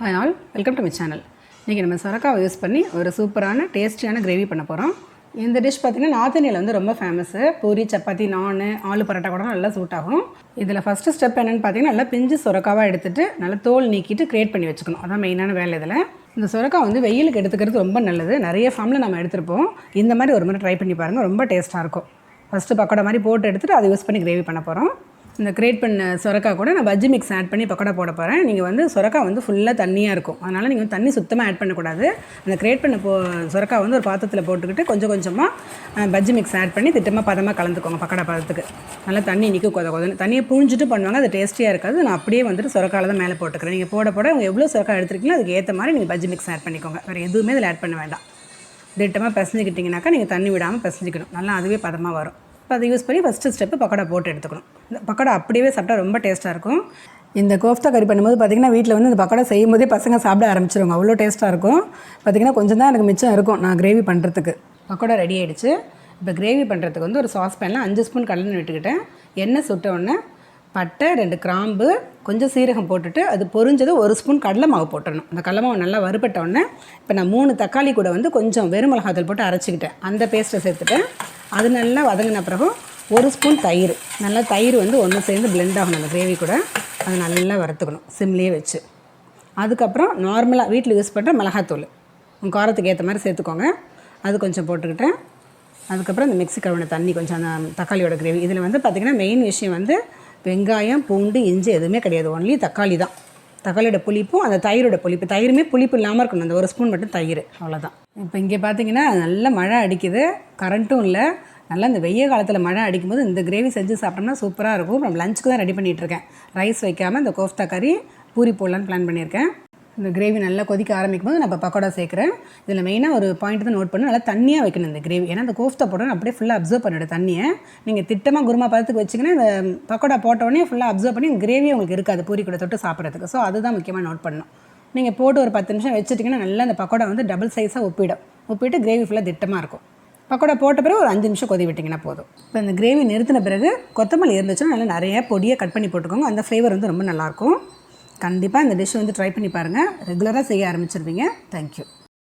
Hi all, welcome to my channel. இன்றைக்கி நம்ம சொரக்காவை use பண்ணி ஒரு சூப்பரான டேஸ்டியான கிரேவி பண்ண போகிறோம். இந்த டிஷ் பார்த்திங்கன்னா நார்த் இந்தியாவில் வந்து ரொம்ப ஃபேமஸ்ஸு. பூரி, சப்பாத்தி, நான், ஆலு பரோட்டா கூட நல்லா சூட் ஆகும். இதில் ஃபஸ்ட்டு ஸ்டெப் என்னென்னு பார்த்தீங்கன்னா நல்லா பிஞ்சு சொரக்காவாக எடுத்துகிட்டு நல்லா தோல் நீக்கிட்டு கிரியேட் பண்ணி வச்சுக்கணும். அதான் மெயினான வேலை இதில். இந்த சொரக்காய் வந்து வெயிலுக்கு எடுத்துக்கிறது ரொம்ப நல்லது. நிறைய ஃபார்மில் நம்ம எடுத்துருப்போம். இந்த மாதிரி ஒரு முறை ட்ரை பண்ணி பாருங்கள், ரொம்ப டேஸ்ட்டாக இருக்கும். ஃபஸ்ட்டு பக்கோடா மாதிரி போட்டு எடுத்துகிட்டு அதை யூஸ் பண்ணி கிரேவி பண்ண போகிறோம். இந்த கிரியேட் பண்ண சொரக்காய் கூட நான் பஜ்ஜி மிக்ஸ் ஆட் பண்ணி பக்கோடா போட போகிறேன். நீங்கள் வந்து சொரக்காய் வந்து ஃபுல்லாக தண்ணியாக இருக்கும், அதனால் நீங்கள் வந்து தண்ணி சுத்தமாக ஆட் பண்ணக்கூடாது. அந்த கிரியேட் பண்ண சொரக்காய் வந்து ஒரு பாத்திரத்தில் போட்டுக்கிட்டு கொஞ்சம் கொஞ்சமாக பஜ்ஜி மிக்ஸ் ஆட் பண்ணி திட்டமாக பதமாக கலந்துக்கோங்க. பக்கோடா பதத்துக்கு நல்லா தண்ணி நிற்கும், கொதன்னு தண்ணியை புழிஞ்சிட்டு பண்ணுவாங்க. அது டேஸ்ட்டியாக இருக்காது. நான் அப்படியே வந்துட்டு சொரக்காயில் தான் மேலே போட்டுக்கிறேன். நீங்கள் போட உங்கள் எவ்வளோ சொரக்காய் எடுத்துருக்கீங்களோ அதுக்கு ஏற்ற மாதிரி நீங்கள் பஜ்ஜி மிக்ஸ் ஆட் பண்ணிக்கோங்க. வேறு எதுவுமே இதில் ஆட் பண்ண வேண்டாம். திட்டமாக பிசைஞ்சிக்கிட்டிங்கனாக்கா நீங்கள் தண்ணி விடாமல் பிசைஞ்சிக்கணும். நல்லா அதுவே பதமாக வரும். இப்போ அதை யூஸ் பண்ணி ஃபஸ்ட்டு ஸ்டெப்பு பக்கோடா போட்டு எடுத்துக்கணும். இந்த பக்கோடா அப்படியே சாப்பிட்டா ரொம்ப டேஸ்ட்டாக இருக்கும். இந்த கோஃப்தா கறி பண்ணும்போது பார்த்திங்கன்னா வீட்டில் வந்து இந்த பக்கோடா செய்யும் போதே பசங்க சாப்பிட ஆரம்பிச்சிருவாங்க. அவ்வளோ டேஸ்ட்டாக இருக்கும். பார்த்திங்கன்னா கொஞ்சம் தான் எனக்கு மிச்சம் இருக்கும் நான் கிரேவி பண்ணுறதுக்கு. பக்கோடா ரெடி ஆகிடுச்சு. இப்போ கிரேவி பண்ணுறதுக்கு வந்து ஒரு சாஸ் பேனில் 5 ஸ்பூன் கடலெண்ணெய் விட்டுக்கிட்டேன். எண்ணெய் சுட்ட உடனே பட்டை, 2 கிராம்பு, கொஞ்சம் சீரகம் போட்டுட்டு அது பொரிஞ்சது 1 ஸ்பூன் கடலை மாவு போட்டுடணும். அந்த கடலை மாவு நல்லா வறுபட்ட உடனே இப்போ நான் 3 தக்காளி கூட வந்து கொஞ்சம் வெறும் மிளகாத்தூள் போட்டு அரைச்சிக்கிட்டேன். அந்த பேஸ்ட்டை சேர்த்துட்டேன். அது நல்லா வதங்கின பிறகு 1 ஸ்பூன் தயிர், நல்லா தயிர் வந்து ஒன்று சேர்ந்து பிளெண்ட் ஆகணும் அந்த கிரேவி கூட. அதை நல்லா வறுத்துக்கணும் சிம்லேயே வச்சு. அதுக்கப்புறம் நார்மலாக வீட்டில் யூஸ் பண்ணுற மிளகாத்தூள் உங்கள் காரத்துக்கு ஏற்ற மாதிரி சேர்த்துக்கோங்க. அது கொஞ்சம் போட்டுக்கிட்டேன். அதுக்கப்புறம் இந்த மிக்ஸி கழுவின தண்ணி கொஞ்சம் அந்த தக்காளியோட கிரேவி. இதில் வந்து பார்த்திங்கன்னா மெயின் விஷயம் வந்து வெங்காயம், பூண்டு, இஞ்சி எதுவுமே கிடையாது. ஒன்லி தக்காளி தான். தக்காளியோட புளிப்பும் அந்த தயிரோட புளிப்பு. தயிருமே புளிப்பு இல்லாமல் இருக்கணும். அந்த 1 ஸ்பூன் மட்டும் தயிர், அவ்வளோதான். இப்போ இங்கே பார்த்தீங்கன்னா நல்ல மழை அடிக்குது, கரண்ட்டும் இல்லை. நல்லா இந்த வெய்ய காலத்தில் மழை அடிக்கும்போது இந்த கிரேவி செஞ்சு சாப்பிட்டோம்னா சூப்பராக இருக்கும். நம்ம லஞ்சுக்கு தான் ரெடி பண்ணிகிட்ருக்கேன். ரைஸ் வைக்காமல் இந்த கோஃப்தா கறி பூரி போடலான்னு பிளான் பண்ணியிருக்கேன். இந்த கிரேவி நல்லா கொதிக்க ஆரம்பிக்கும் போது நான் இப்போ பக்கோடா சேர்க்குறேன். இதில் மெயினாக ஒரு பாயிண்ட் தான் நோட் பண்ணி நல்லா தண்ணியாக வைக்கணும் இந்த கிரேவி. ஏன்னா இந்த கோஃப்தா போட்டோன்னு அப்படியே ஃபுல்லாக அப்சர்வ் பண்ணிவிடும் தண்ணியை. நீங்கள் திட்டமாக குருமா பதத்துக்கு வச்சிங்கன்னா இந்த பக்கோடா போட்டோடனே ஃபுல்லாக அப்சர்வ் பண்ணி கிரேவி உங்களுக்கு இருக்காது பூரி கூட தொட்டு சாப்பிட்றதுக்கு. ஸோ அதுதான் முக்கியமாக நோட் பண்ணணும். நீங்கள் போட்டு ஒரு 10 நிமிஷம் வச்சுட்டிங்கன்னா நல்லா அந்த பக்கோடா வந்து டபுள் சைஸாக ஒப்பிட்டு கிரேவி ஃபுல்லாக திட்டமாக இருக்கும். பக்கோடா போட்ட பிறகு ஒரு 5 நிமிஷம் கொதி விட்டிங்கன்னா போதும். இப்போ இந்த கிரேவி நிறுத்தின பிறகு கொத்தமல்லி இருந்துச்சுன்னா நல்லா நிறைய பொடியை கட் பண்ணி போட்டுக்கோங்க. அந்த ஃப்ளேவர் வந்து ரொம்ப நல்லாயிருக்கும். கண்டிப்பாக இந்த டிஷ் வந்து ட்ரை பண்ணி பாருங்கள். ரெகுலராக செய்ய ஆரம்பிச்சிருவீங்க. தேங்க்யூ.